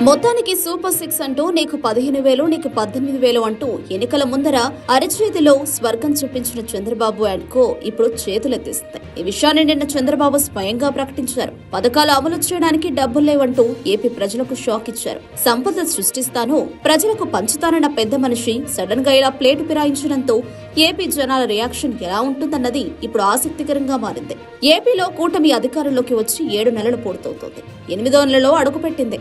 మొత్తానికి సూపర్ 6 అంటూ నీకు 15,000 నీకు 18,000 అంటూ ఎన్నికల ముందర అరచేతిలో స్వర్గం చూపించిన చంద్రబాబు అండ్ కో ఇప్పుడు చేతులెత్తేస్తాయి. ఈ విషయాన్ని నిన్న చంద్రబాబు స్వయంగా ప్రకటించారు. పథకాలు అమలు చేయడానికి డబ్బులు లేవంటూ ఏపీ ప్రజలకు షాక్ ఇచ్చారు. సంపద సృష్టిస్తాను, ప్రజలకు పంచుతానన్న పెద్ద మనిషి సడన్ గా ఇలా ప్లేటు ఫిరాయించడంతో ఏపీ జనాల రియాక్షన్ ఎలా ఉంటుందన్నది ఇప్పుడు ఆసక్తికరంగా మారింది. ఏపీలో కూటమి అధికారంలోకి వచ్చి 7 నెలలు పూర్తవుతోంది. 8వ నెలలో అడుగుపెట్టింది.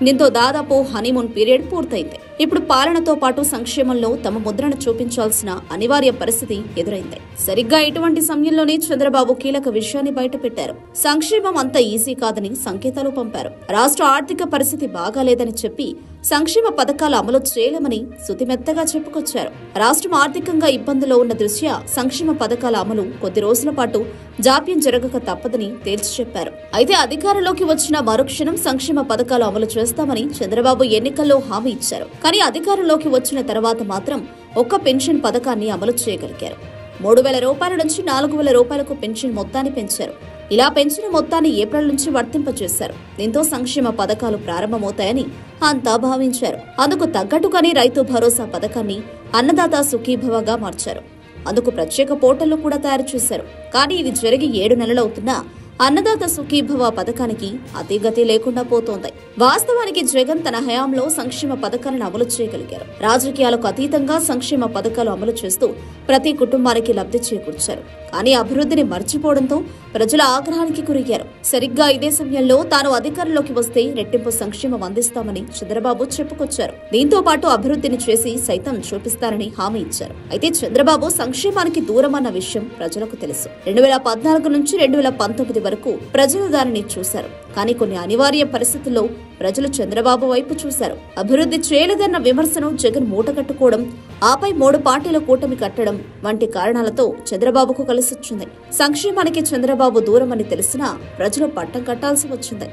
దీంతో దాదాపు హనీమూన్ పీరియడ్ పూర్తయింది. ఇప్పుడు పాలనతో పాటు సంక్షేమంలో తమ ముద్రను చూపించాల్సిన అనివార్య పరిస్థితి ఎదురైంది. సరిగ్గా ఇటువంటి సమయంలోనే చంద్రబాబు కీలక విషయాన్ని బయటపెట్టారు. సంక్షేమం అంత ఈజీ కాదని సంకేతాలు పంపారు. రాష్ట్ర ఆర్థిక పరిస్థితి బాగాలేదని చెప్పి సంక్షేమ పథకాలు అమలు చేయలేమని సుతిమెత్తగా చెప్పుకొచ్చారు. రాష్ట్రం ఆర్థికంగా ఇబ్బందులో ఉన్న దృష్ట్యా సంక్షేమ పథకాల అమలు కొద్ది రోజుల పాటు జాప్యం జరగక తప్పదని తేల్చి చెప్పారు. అయితే అధికారంలోకి వచ్చిన మరుక్షణం సంక్షేమ పథకాలు అమలు చేస్తామని చంద్రబాబు ఎన్నికల్లో హామీ ఇచ్చారు. కానీ అధికారంలోకి వచ్చిన తర్వాత మాత్రం ఒక్క పెన్షన్ పథకాన్ని అమలు చేయగలిగారు. 3,000 రూపాయల నుంచి 4,000 రూపాయలకు పెన్షన్ మొత్తాన్ని పెంచారు. ఇలా పెంచిన మొత్తాన్ని ఏప్రిల్ నుంచి వర్తింపజేశారు. దీంతో సంక్షేమ పథకాలు ప్రారంభమవుతాయని అంతా భావించారు. అందుకు తగ్గట్టుగానే రైతు భరోసా పథకాన్ని అన్నదాత సుఖీభవగా మార్చారు. అందుకు ప్రత్యేక పోర్టల్ను కూడా తయారు చేశారు. కానీ ఇది జరిగి 7 నెలలవుతున్నా అన్నదాత సుఖీభవ పథకానికి అతిగతి లేకుండా పోతోంది. వాస్తవానికి జగన్ తన హయాంలో సంక్షేమ పథకాలను అమలు చేయగలిగారు. రాజకీయాలకు అతీతంగా సంక్షేమ పథకాలు అమలు చేస్తూ ప్రతి కుటుంబానికి లబ్ధి చేకూర్చారు. కానీ అభివృద్ధిని మర్చిపోవడంతో ప్రజల ఆగ్రహానికి గురయ్యారు. సరిగ్గా ఇదే సమయంలో తాను అధికారంలోకి వస్తే రెట్టింపు సంక్షేమం అందిస్తామని చంద్రబాబు చెప్పుకొచ్చారు. దీంతో పాటు అభివృద్ధిని చేసి సైతం చూపిస్తారని హామీ ఇచ్చారు. అయితే చంద్రబాబు సంక్షేమానికి దూరమన్న విషయం ప్రజలకు తెలుసు. 2014 నుంచి 2019 వరకు ప్రజలు దానిని చూశారు. కానీ కొన్ని అనివార్య పరిస్థితుల్లో ప్రజలు చంద్రబాబు వైపు చూశారు. అభివృద్ధి చేయలేదన్న విమర్శను జగన్ మూటకట్టుకోవడం, ఆపై 3 పార్టీల కూటమి కట్టడం వంటి కారణాలతో చంద్రబాబుకు కలిసొచ్చింది. సంక్షేమానికి చంద్రబాబు దూరమని తెలిసినా ప్రజలు పట్టం కట్టాల్సి వచ్చింది.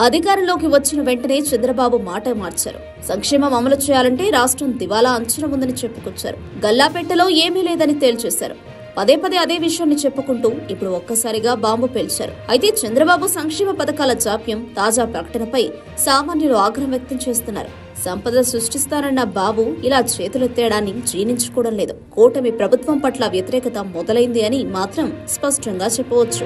అధికారంలోకి వచ్చిన వెంటనే చంద్రబాబు మాట మార్చారు. సంక్షేమం అమలు చేయాలంటే రాష్ట్రం దివాలా అంచనా ఉందని చెప్పుకొచ్చారు. గల్లాపెట్టెలో ఏమీ లేదని తేల్చేశారు. పదే పదే అదే విషయాన్ని చెప్పుకుంటూ ఇప్పుడు ఒక్కసారిగా బాంబు పేల్చారు. అయితే చంద్రబాబు సంక్షేమ పథకాల జాప్యం, తాజా ప్రకటనపై సామాన్యులు ఆగ్రహం వ్యక్తం చేస్తున్నారు. సంపద సృష్టిస్తారన్న బాబు ఇలా చేతులెత్తేయడాన్ని జీర్ణించుకోవడం లేదు. కూటమి ప్రభుత్వం పట్ల వ్యతిరేకత మొదలైంది అని మాత్రం స్పష్టంగా చెప్పవచ్చు.